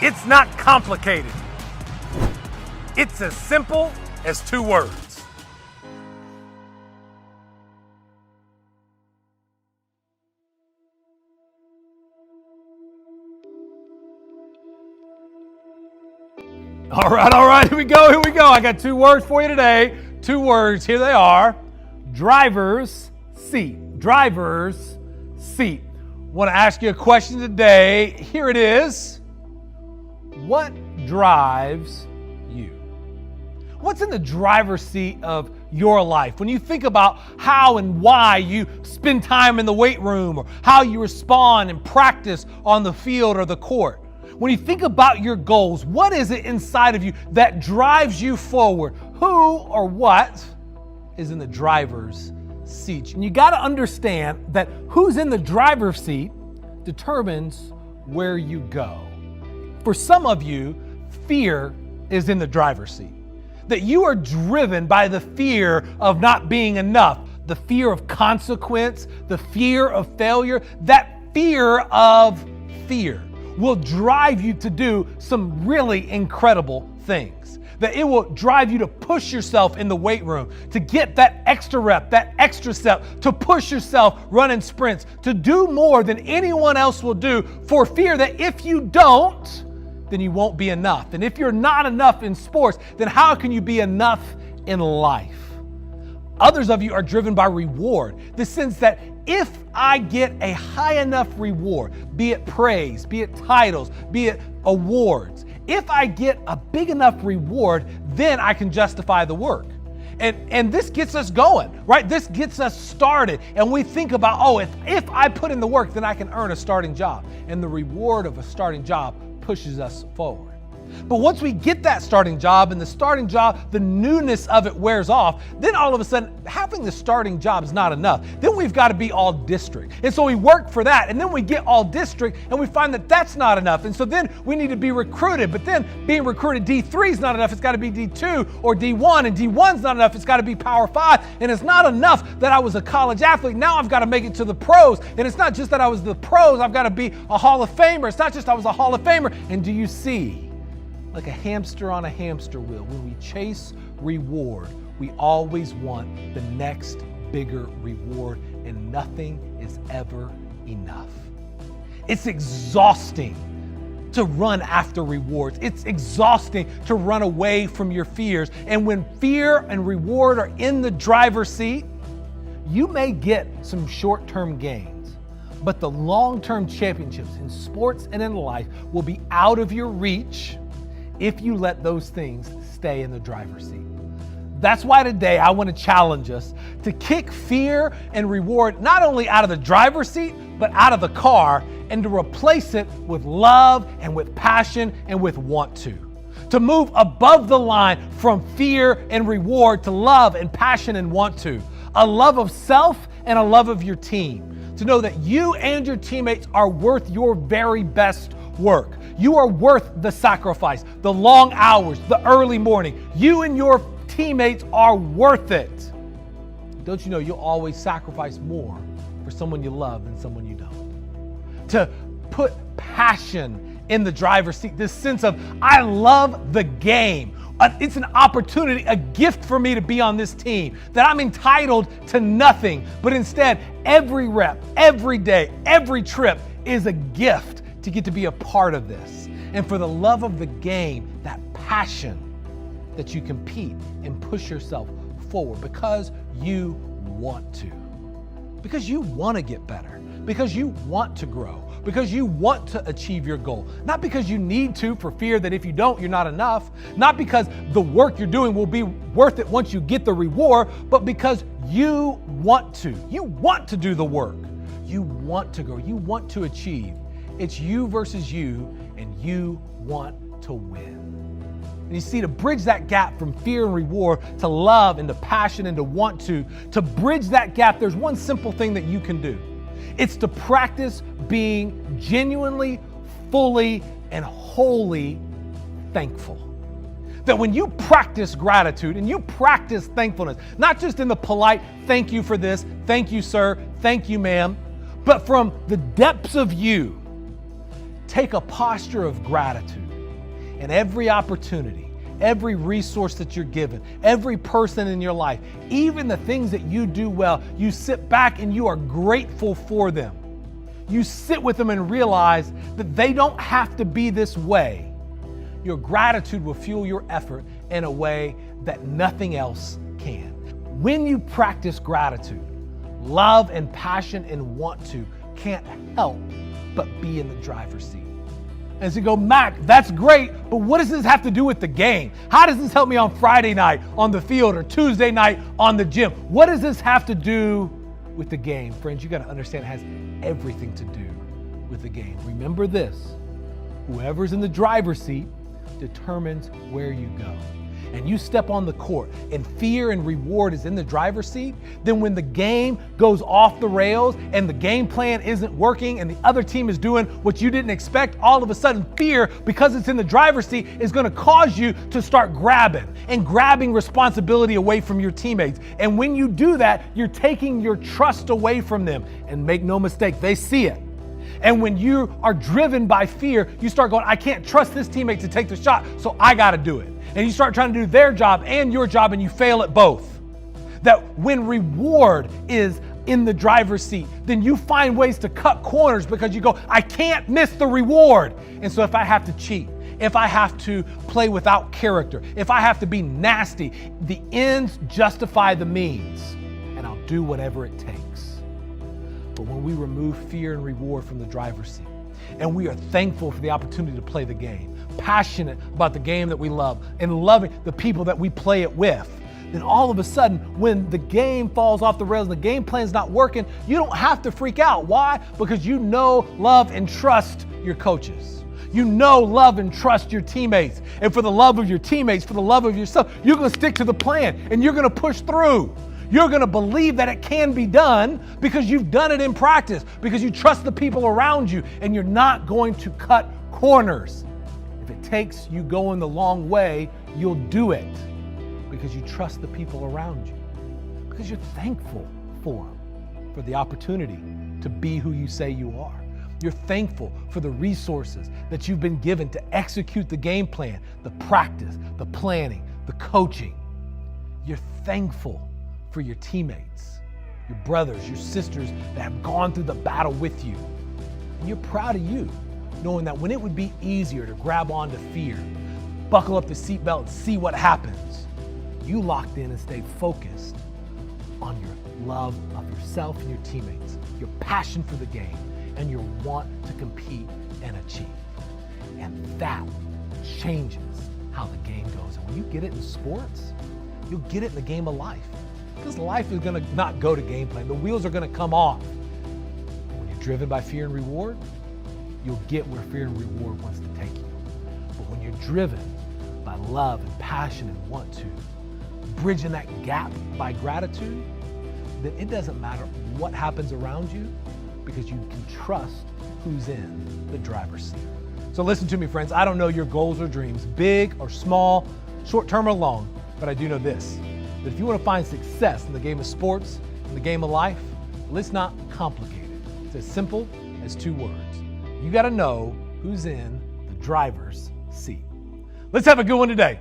It's not complicated. It's as simple as 2 words. All right, here we go. I got 2 words for you today. 2 words, here they are. Driver's seat. Driver's seat. Want to ask you a question today. Here it is. What drives you? What's in the driver's seat of your life? When you think about how and why you spend time in the weight room, or how you respond and practice on the field or the court. When you think about your goals, what is it inside of you that drives you forward? Who or what is in the driver's seat? And you got to understand that who's in the driver's seat determines where you go. For some of you, fear is in the driver's seat. That you are driven by the fear of not being enough, the fear of consequence, the fear of failure. That fear of fear will drive you to do some really incredible things. That it will drive you to push yourself in the weight room, to get that extra rep, that extra step, to push yourself running sprints, to do more than anyone else will do, for fear that if you don't, then you won't be enough. And if you're not enough in sports, then how can you be enough in life? Others of you are driven by reward, the sense that if I get a high enough reward, be it praise, be it titles, be it awards, if I get a big enough reward, then I can justify the work. And this gets us going, right? This gets us started. And we think about, if I put in the work, then I can earn a starting job. And the reward of a starting job pushes us forward. But once we get that starting job, and the starting job, the newness of it wears off, then all of a sudden, having the starting job is not enough. Then we've got to be all district. And so we work for that, and then we get all district, and we find that that's not enough. And so then we need to be recruited. But then being recruited D3 is not enough. It's got to be D2 or D1, and D1's not enough. It's got to be Power 5. And it's not enough that I was a college athlete. Now I've got to make it to the pros. And it's not just that I was the pros. I've got to be a Hall of Famer. It's not just I was a Hall of Famer. And do you see? Like a hamster on a hamster wheel, when we chase reward, we always want the next bigger reward, and nothing is ever enough. It's exhausting to run after rewards. It's exhausting to run away from your fears. And when fear and reward are in the driver's seat, you may get some short-term gains, but the long-term championships in sports and in life will be out of your reach if you let those things stay in the driver's seat. That's why today I want to challenge us to kick fear and reward not only out of the driver's seat, but out of the car, and to replace it with love and with passion and with want to. To move above the line from fear and reward to love and passion and want to. A love of self and a love of your team. To know that you and your teammates are worth your very best work. You are worth the sacrifice, the long hours, the early morning. You and your teammates are worth it. Don't you know you'll always sacrifice more for someone you love than someone you don't? To put passion in the driver's seat, this sense of, I love the game. It's an opportunity, a gift for me to be on this team, that I'm entitled to nothing, but instead every rep, every day, every trip is a gift to get to be a part of this. And for the love of the game, that passion that you compete and push yourself forward because you want to. Because you want to get better. Because you want to grow. Because you want to achieve your goal. Not because you need to for fear that if you don't, you're not enough. Not because the work you're doing will be worth it once you get the reward, but because you want to. You want to do the work. You want to grow. You want to achieve. It's you versus you, and you want to win. And you see, to bridge that gap from fear and reward to love and to passion and to want to bridge that gap, there's one simple thing that you can do. It's to practice being genuinely, fully, and wholly thankful. That when you practice gratitude and you practice thankfulness, not just in the polite, thank you for this, thank you, sir, thank you, ma'am, but from the depths of you, take a posture of gratitude And every opportunity, every resource that you're given, every person in your life, even the things that you do well, you sit back and you are grateful for them. You sit with them and realize that they don't have to be this way. Your gratitude will fuel your effort in a way that nothing else can. When you practice gratitude, love and passion and want to can't help but be in the driver's seat. And so you go, Mac, that's great, but what does this have to do with the game? How does this help me on Friday night on the field or Tuesday night on the gym? What does this have to do with the game? Friends, you got to understand it has everything to do with the game. Remember this, whoever's in the driver's seat determines where you go. And you step on the court and fear and reward is in the driver's seat, then when the game goes off the rails and the game plan isn't working and the other team is doing what you didn't expect, all of a sudden fear, because it's in the driver's seat, is going to cause you to start grabbing responsibility away from your teammates. And when you do that, you're taking your trust away from them. And make no mistake, they see it. And when you are driven by fear, you start going, I can't trust this teammate to take the shot, so I got to do it. And you start trying to do their job and your job, and you fail at both. That when reward is in the driver's seat, then you find ways to cut corners because you go, I can't miss the reward. And so if I have to cheat, if I have to play without character, if I have to be nasty, the ends justify the means, and I'll do whatever it takes. But when we remove fear and reward from the driver's seat, and we are thankful for the opportunity to play the game, passionate about the game that we love, and loving the people that we play it with, then all of a sudden, when the game falls off the rails and the game plan's not working, you don't have to freak out. Why? Because you know, love, and trust your coaches. You know, love, and trust your teammates. And for the love of your teammates, for the love of yourself, you're going to stick to the plan and you're going to push through. You're going to believe that it can be done because you've done it in practice, because you trust the people around you, and you're not going to cut corners. If it takes you going the long way, you'll do it because you trust the people around you, because you're thankful for them, for the opportunity to be who you say you are. You're thankful for the resources that you've been given to execute the game plan, the practice, the planning, the coaching. You're thankful for your teammates, your brothers, your sisters that have gone through the battle with you. And you're proud of you, knowing that when it would be easier to grab onto fear, buckle up the seatbelt and see what happens, you locked in and stayed focused on your love of yourself and your teammates, your passion for the game, and your want to compete and achieve. And that changes how the game goes. And when you get it in sports, you'll get it in the game of life. Because life is going to not go to game plan. The wheels are going to come off. When you're driven by fear and reward, you'll get where fear and reward wants to take you. But when you're driven by love and passion and want to, bridging that gap by gratitude, then it doesn't matter what happens around you because you can trust who's in the driver's seat. So listen to me, friends. I don't know your goals or dreams, big or small, short-term or long, but I do know this. That if you want to find success in the game of sports, in the game of life, well, it's not complicated. It's as simple as two words. You got to know who's in the driver's seat. Let's have a good one today.